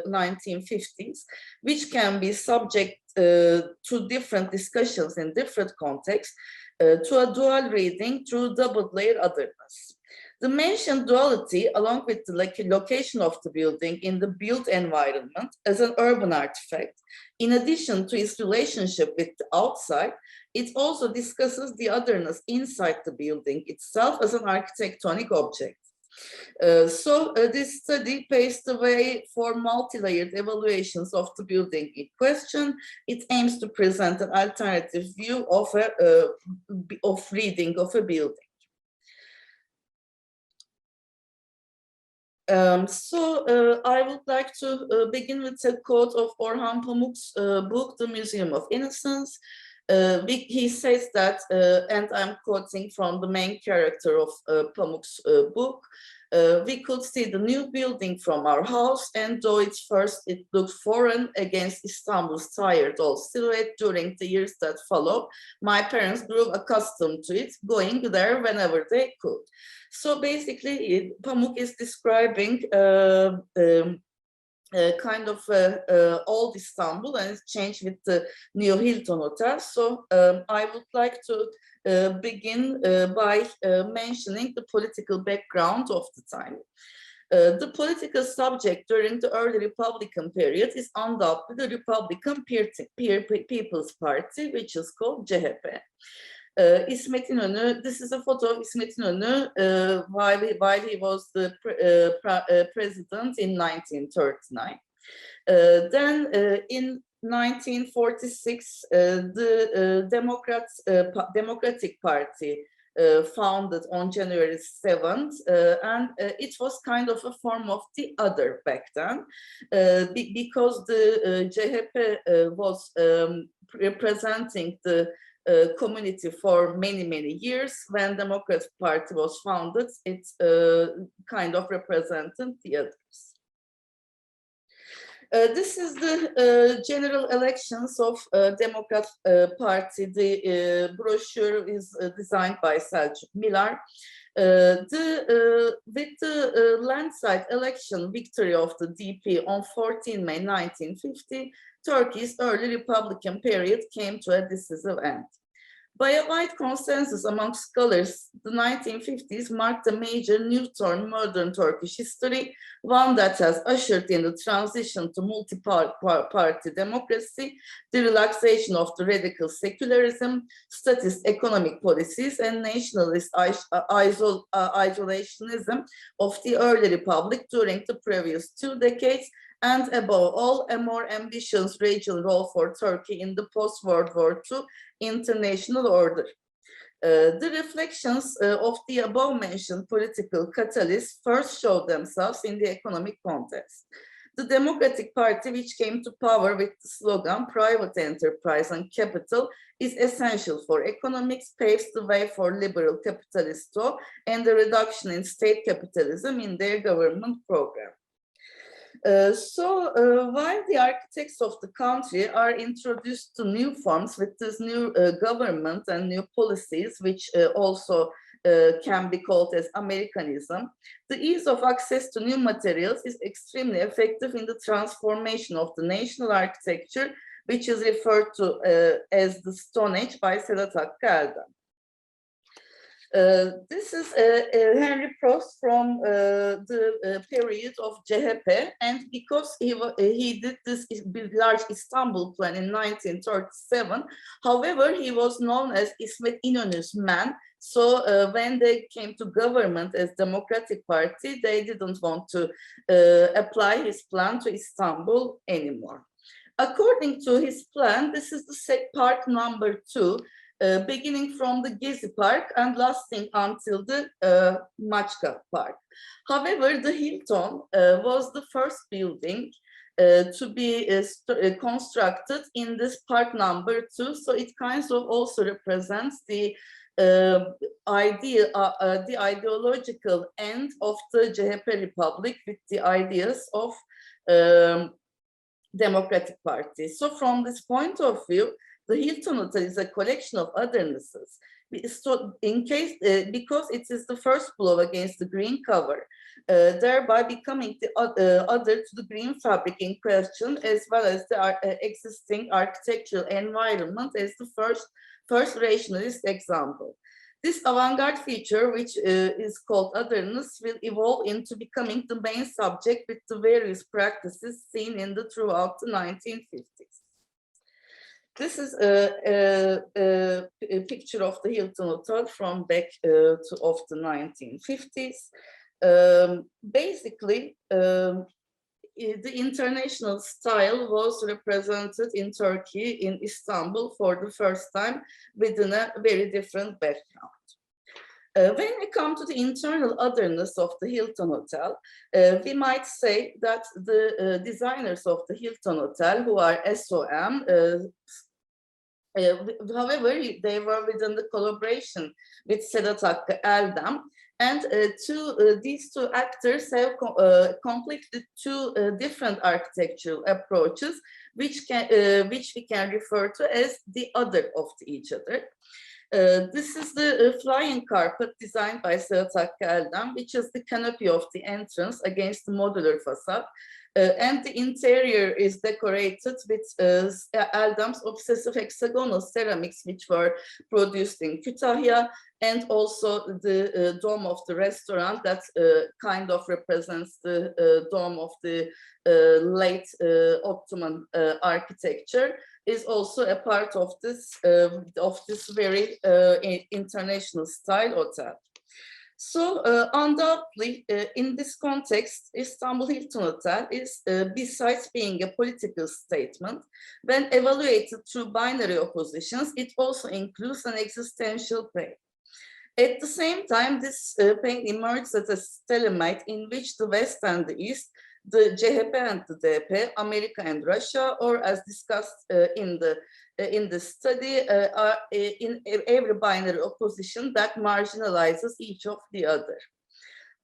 1950s, which can be subject to different discussions in different contexts, to a dual reading through double-layer otherness. The mentioned duality, along with the location of the building in the built environment as an urban artifact, in addition to its relationship with the outside, it also discusses the otherness inside the building itself as an architectonic object. This study paves the way for multi-layered evaluations of the building in question. It aims to present an alternative view of reading of a building. I would like to begin with a quote of Orhan Pamuk's book, The Museum of Innocence. He says that, and I'm quoting from the main character of Pamuk's book, we could see the new building from our house, and though at first it looked foreign against Istanbul's tired old silhouette, during the years that followed, my parents grew accustomed to it, going there whenever they could. So basically, Pamuk is describing kind of old Istanbul, and it's changed with the new Hilton Hotel. So I would like to begin by mentioning the political background of the time. The political subject during the early Republican period is undoubtedly the Republican People's Party, which is called CHP. İsmet İnönü, this is a photo of İsmet İnönü while he was the president in 1939. Then in 1946, the Democratic Party founded on January 7th, and it was kind of a form of the other back then, because the CHP was representing the community for many years. When Democratic Party was founded, it kind of represented the others. This is the general elections of Democrat Party. The brochure is designed by SELÇUK Milar. With the landslide election victory of the DP on 14 May 1950, Turkey's early Republican period came to a decisive end. By a wide consensus among scholars, the 1950s marked a major new turn in modern Turkish history, one that has ushered in the transition to multi-party democracy, the relaxation of the radical secularism, statist economic policies, and nationalist isolationism of the early republic during the previous 2 decades, and above all, a more ambitious regional role for Turkey in the post-World War II international order. The reflections of the above-mentioned political catalysts first showed themselves in the economic context. The Democratic Party, which came to power with the slogan "Private enterprise and capital is essential for economics," paves the way for liberal capitalist law and the reduction in state capitalism in their government program. While the architects of the country are introduced to new forms with this new government and new policies, which also can be called as Americanism, the ease of access to new materials is extremely effective in the transformation of the national architecture, which is referred to as the Stone Age by Sedat Hakkı Elden. This is Henry Prost from the period of CHP, and because he did this large Istanbul plan in 1937, however, he was known as İsmet İnönü's man. So when they came to government as Democratic Party, they didn't want to apply his plan to Istanbul anymore. According to his plan, this is the part number 2, beginning from the Gezi Park and lasting until the Maçka Park. However, the Hilton was the first building to be constructed in this part number 2, so it kind of also represents the ideological end of the CHP Republic with the ideas of Democratic Party. So from this point of view, the Hilton Hotel is a collection of othernesses. So because it is the first blow against the green cover, thereby becoming the other to the green fabric in question, as well as the existing architectural environment as the first rationalist example. This avant-garde feature, which is called otherness, will evolve into becoming the main subject with the various practices seen throughout the 1950s. This is a picture of the Hilton Hotel from back of the 1950s. Basically, the international style was represented in Turkey, in Istanbul, for the first time within a very different background. When we come to the internal otherness of the Hilton Hotel, we might say that the designers of the Hilton Hotel, who are SOM, However, they were within the collaboration with Sedat Hakkı Erdem, and these two actors have completed two different architectural approaches, which we can refer to as the other of each other. This is the flying carpet designed by Sedat Hakkı Erdem, which is the canopy of the entrance against the modular facade. And the interior is decorated with Erdem's obsessive hexagonal ceramics, which were produced in Kütahya, and also the dome of the restaurant that kind of represents the dome of the late Ottoman architecture, is also a part of this very international style hotel. So undoubtedly, in this context, Istanbul Hilton Hotel is, besides being a political statement, when evaluated through binary oppositions, it also includes an existential pain. At the same time, this pain emerges as a stalemate in which the West and the East, the CHP and the DP, America and Russia, or as discussed in the study, are in every binary opposition that marginalizes each of the other.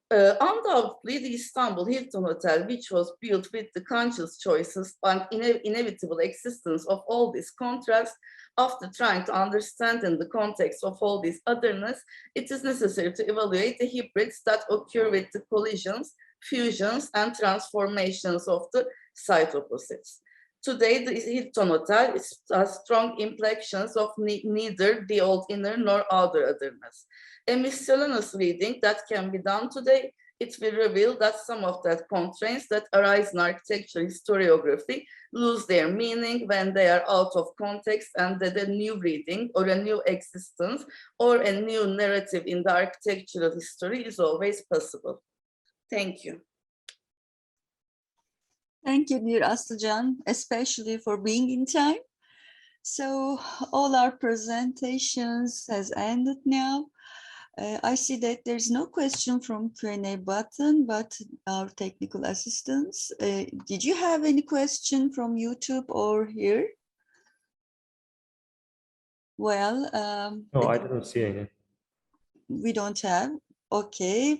Undoubtedly, the Istanbul Hilton Hotel, which was built with the conscious choices and inevitable existence of all this contrast, after trying to understand in the context of all this otherness, it is necessary to evaluate the hybrids that occur with the collisions, fusions, and transformations of the site opposites. Today, the Hilton Hotel has strong implications of neither the old inner nor outer otherness. A miscellaneous reading that can be done today, it will reveal that some of that constraints that arise in architecture historiography lose their meaning when they are out of context, and that a new reading or a new existence or a new narrative in the architectural history is always possible. Thank you. Thank you, dear Aslı CAN, especially for being in time. So all our presentations has ended now. I see that there's no question from Q&A button, but our technical assistants. Did you have any question from YouTube or here? Well, no, I didn't see any. We don't have. Okay,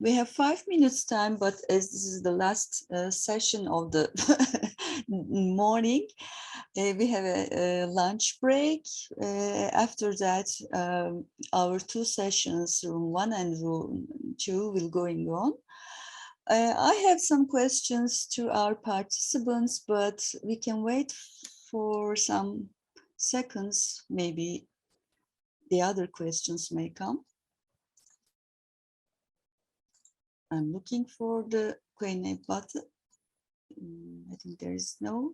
we have 5 minutes time, but as this is the last session of the morning, we have a lunch break. After that, our two sessions, room 1 and room 2, will going on. I have some questions to our participants, but we can wait for some seconds. Maybe the other questions may come. I'm looking for the Q&A button. I think there is no.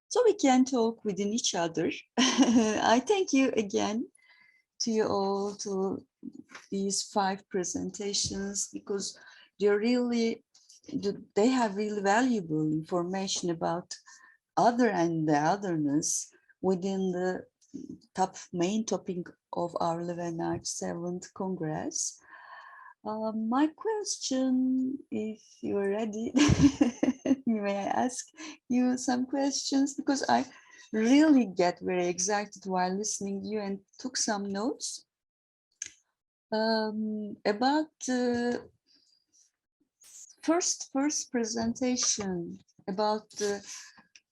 So we can talk within each other. I thank you again to you all, to these 5 presentations, because they have really valuable information about other and the otherness within the main topic of our Livenarch VII Congress. My question, if you're ready, may I ask you some questions? Because I really get very excited while listening to you and took some notes about the first presentation about the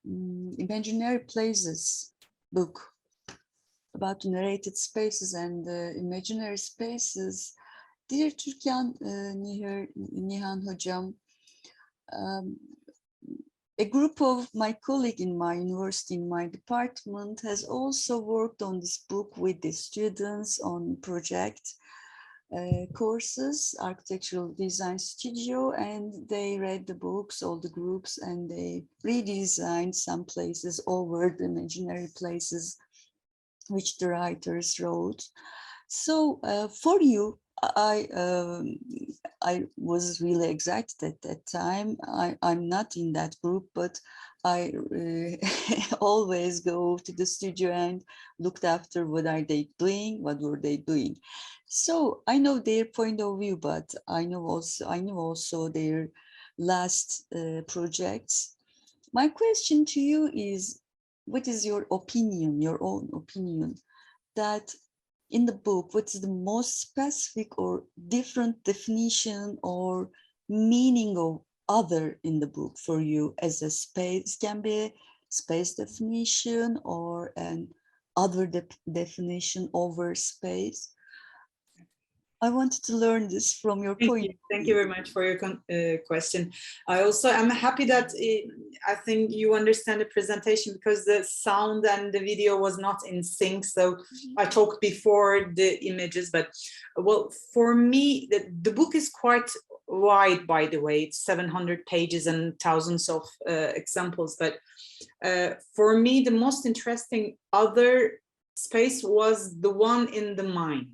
Imaginary Places book, about narrated spaces and imaginary spaces. Dear Türkan, Nihan Hocam, a group of my colleagues in my university, in my department, has also worked on this book with the students on project courses, architectural design studio, and they read the books, all the groups, and they redesigned some places over the imaginary places which the writers wrote. So for you, I was really excited at that time. I'm not in that group, but I always go to the studio and looked after what are they doing, what were they doing. So I know their point of view, but I know also their last projects. My question to you is, what is your opinion, your own opinion, that in the book, what is the most specific or different definition or meaning of other in the book for you as a space? Can be a space definition or an other definition over space. I wanted to learn this from your point. Thank you very much for your question. I also am happy that I think you understand the presentation because the sound and the video was not in sync. So I talked before the images, but well, for me, the book is quite wide, by the way. It's 700 pages and thousands of examples. But for me, the most interesting other space was the one in the mind.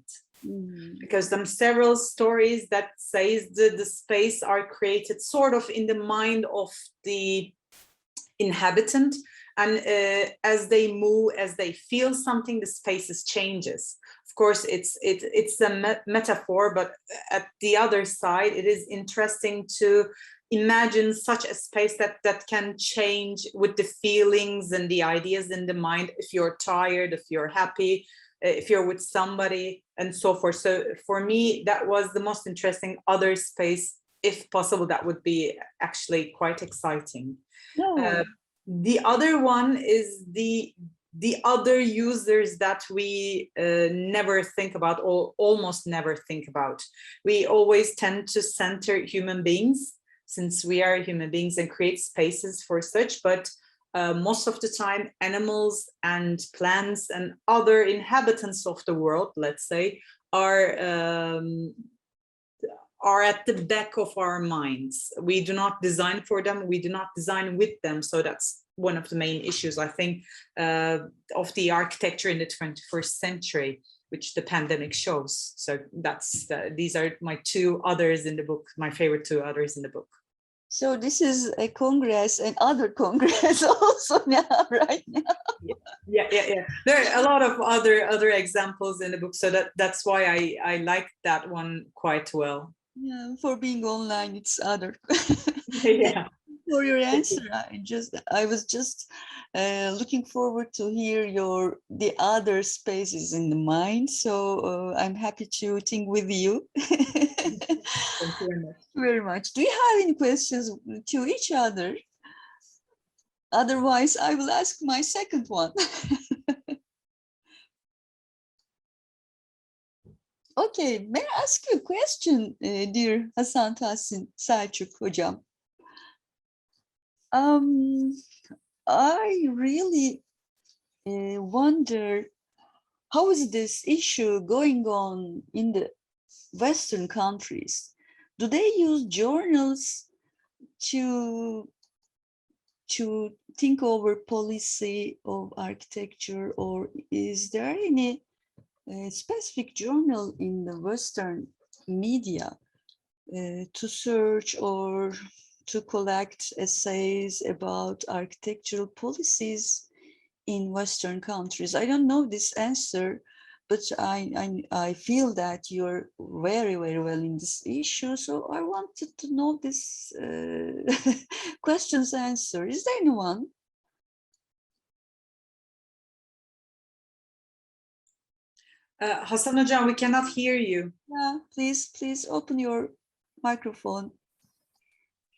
Because there are several stories that says the space are created sort of in the mind of the inhabitant, and as they move, as they feel something, the spaces changes. Of course, it's a metaphor, but at the other side, it is interesting to imagine such a space that can change with the feelings and the ideas in the mind. If you're tired, if you're happy, if you're with somebody, and so forth. So for me, that was the most interesting other space. If possible, that would be actually quite exciting. No. The other one is the other users that we never think about, or almost never think about. We always tend to center human beings, since we are human beings, and create spaces for such, but most of the time, animals and plants and other inhabitants of the world, let's say, are at the back of our minds. We do not design for them. We do not design with them. So that's one of the main issues, I think, of the architecture in the 21st century, which the pandemic shows. So that's these are my two others in the book, my favorite two others in the book. So this is a congress and other congress also now, right now. Yeah. There are a lot of other examples in the book, so that's why I like that one quite well. Yeah, for being online, it's other. Yeah. For your answer, I was just looking forward to hear the other spaces in the mind. So I'm happy to think with you. Thank you very much. Very much. Do you have any questions to each other? Otherwise, I will ask my second one. Okay, may I ask you a question, dear Hasan, Tahsin, Selçuk hocam? I really wonder how is this issue going on in the Western countries? Do they use journals to think over policy of architecture, or is there any specific journal in the Western media to search or to collect essays about architectural policies in Western countries? I don't know this answer, but I feel that you're very, very well in this issue. So I wanted to know this question's answer. Is there anyone? Hasan hocam, we cannot hear you. Yeah, please open your microphone.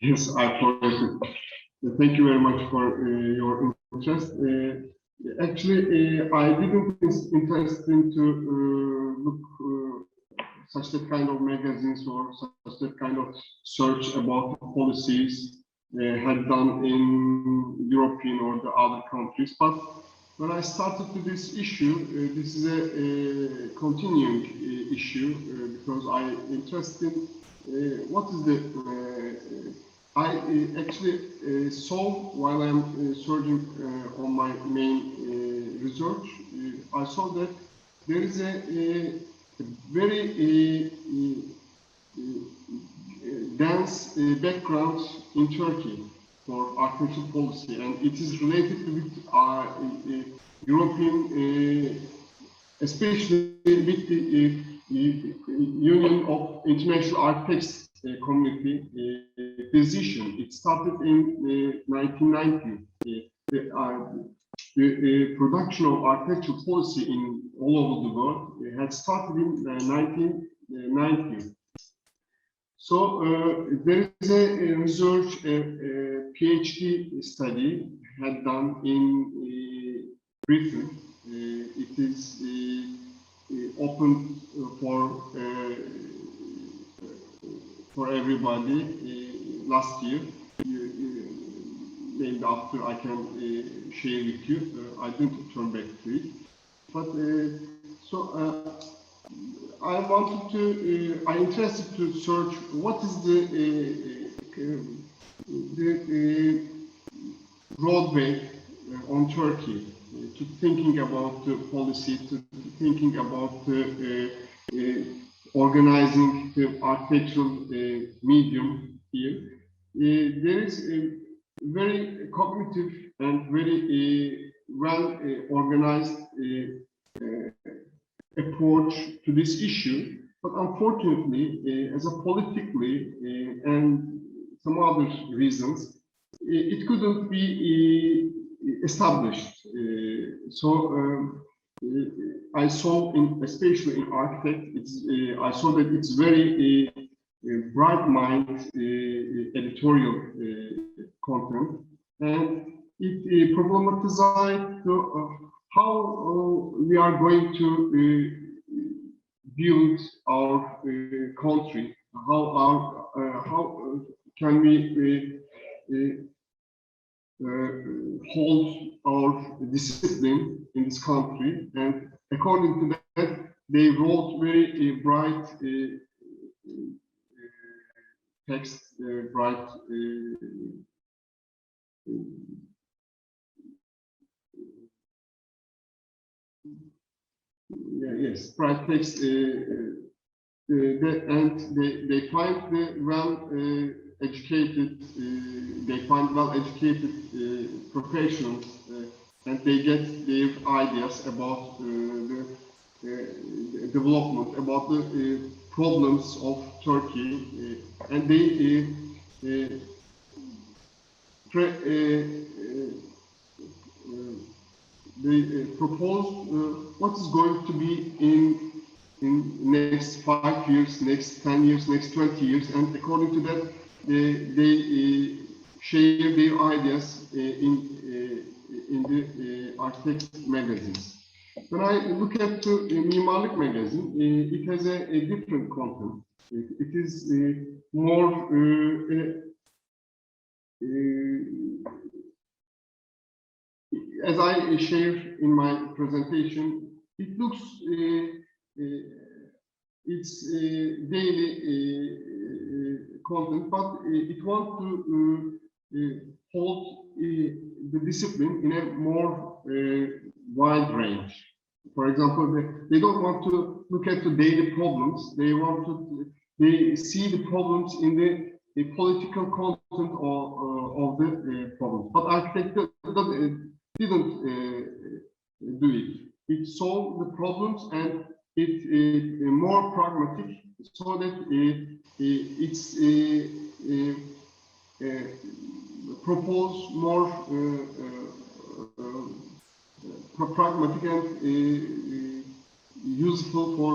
Yes, I apologize. Thank you very much for your interest. Actually, I didn't interested to look such a kind of magazines or such a kind of search about the policies had done in European or the other countries. But when I started to this issue, this is a continuing issue because I interested what is the I actually saw while I'm searching on my main research, I saw that there is a very dense background in Turkey for architectural policy, and it is related with European, especially with the Union of International Architects community decision. It started in 1990. the production of architectural policy in all over the world had started in 1990. So there is a research, PhD study had done in Britain. It is open for everybody last year. Maybe after I can share with you. I didn't turn back to it. But I'm interested to search what is the roadway on Turkey to thinking about the policy, to thinking about organizing the architectural medium here. There is a very cognitive and very well organized approach to this issue, but unfortunately, as a politically and some other reasons, it couldn't be established. I saw, especially in Arkitekt, I saw that it's very bright mind editorial content, and it problematized how we are going to build our country, how can we hold our discipline in this country, and according to that, they wrote very bright text, bright bright text, and they find the well-educated, professionals, and they get their ideas about the development, about the problems of Turkey, and they propose what is going to be in next 5 years, next 10 years, next 20 years, and according to that, they share their ideas in the Arkitekt magazines. When I look at the Mimarlik magazine, it has a different content. It is more as I share in my presentation, it looks it's daily content, but it wants to hold the discipline in a more wide range. For example, they don't want to look at the daily problems. They want to see the problems in the political content of the problems. But Arkitekt didn't do it. It solved the problems, and it more pragmatic, so that it's propose more pragmatic and useful for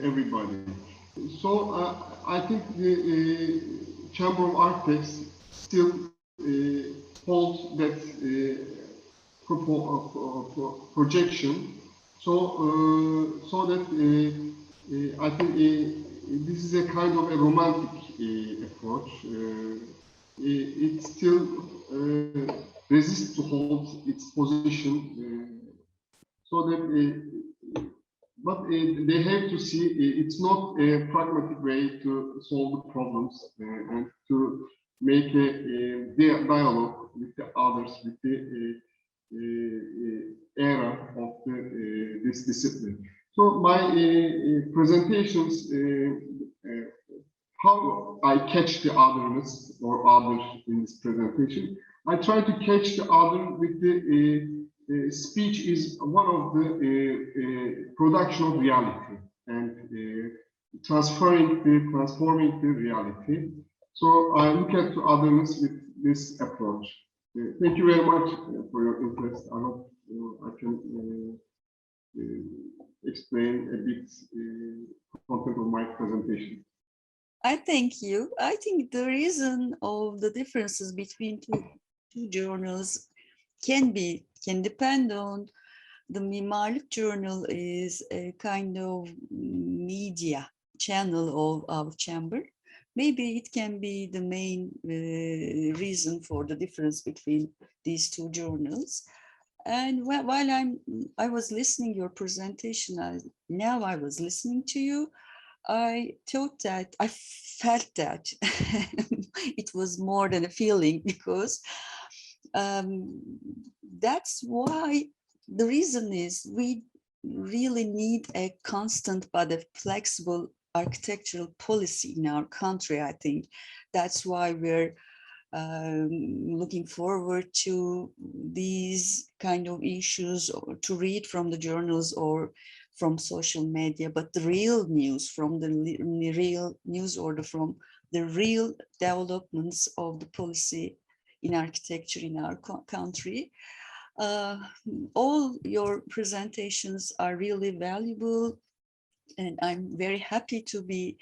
everybody. So I think the Chamber of Architects still holds that projection, so that I think this is a kind of a romantic approach. It still resists to hold its position, so that but they have to see it's not a pragmatic way to solve the problems and to make a dialogue with the others, with the era of this discipline. So my presentations, how I catch the otherness or other in this presentation, I try to catch the other with the speech is one of the production of reality and transforming the reality. So I look at the otherness with this approach. Thank you very much for your interest. I hope I can explain a bit content of my presentation. I thank you. I think the reason of the differences between two journals can depend on the Mimarlik journal is a kind of media channel of our chamber. Maybe it can be the main reason for the difference between these two journals. And while I was listening your presentation, I was listening to you, I thought that, I felt that it was more than a feeling, because that's why the reason is we really need a constant but a flexible architectural policy in our country. I think that's why we're looking forward to these kind of issues, or to read from the journals or from social media, but the real news from the real news order, from the real developments of the policy in architecture in our country. All your presentations are really valuable, and I'm very happy to be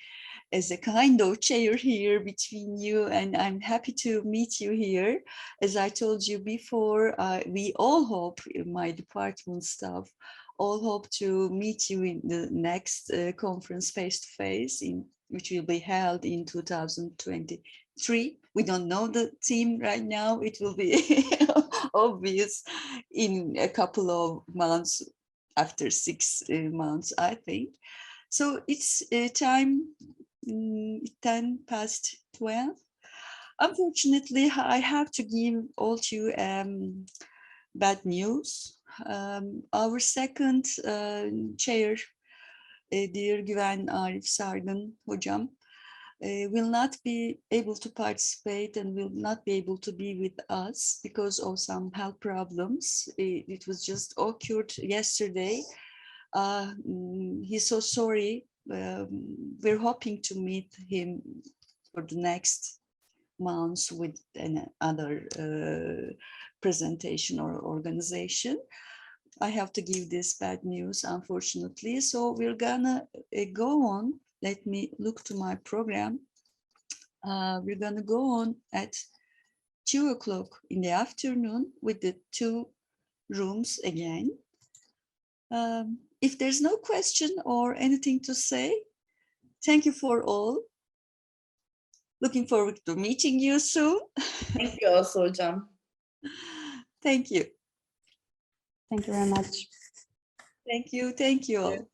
as a kind of chair here between you, and I'm happy to meet you here. As I told you before, we all hope, my department staff, all hope to meet you in the next conference face-to-face, which will be held in 2023. We don't know the theme right now. It will be obvious in a couple of months, after 6 months, I think. So it's time 10 past 12. Unfortunately, I have to give all to you bad news. Our second chair, dear Güven Arif Sargın Hocam, will not be able to participate and will not be able to be with us because of some health problems. It was just occurred yesterday. He's so sorry. We're hoping to meet him for the next months with another presentation or organization. I have to give this bad news, unfortunately. So we're gonna go on. Let me look to my program. We're gonna go on at 2 o'clock in the afternoon with the 2 rooms again. If there's no question or anything to say, thank you for all. Looking forward to meeting you soon. Thank you also, Hocam. Thank you. Thank you very much. Thank you. Thank you all.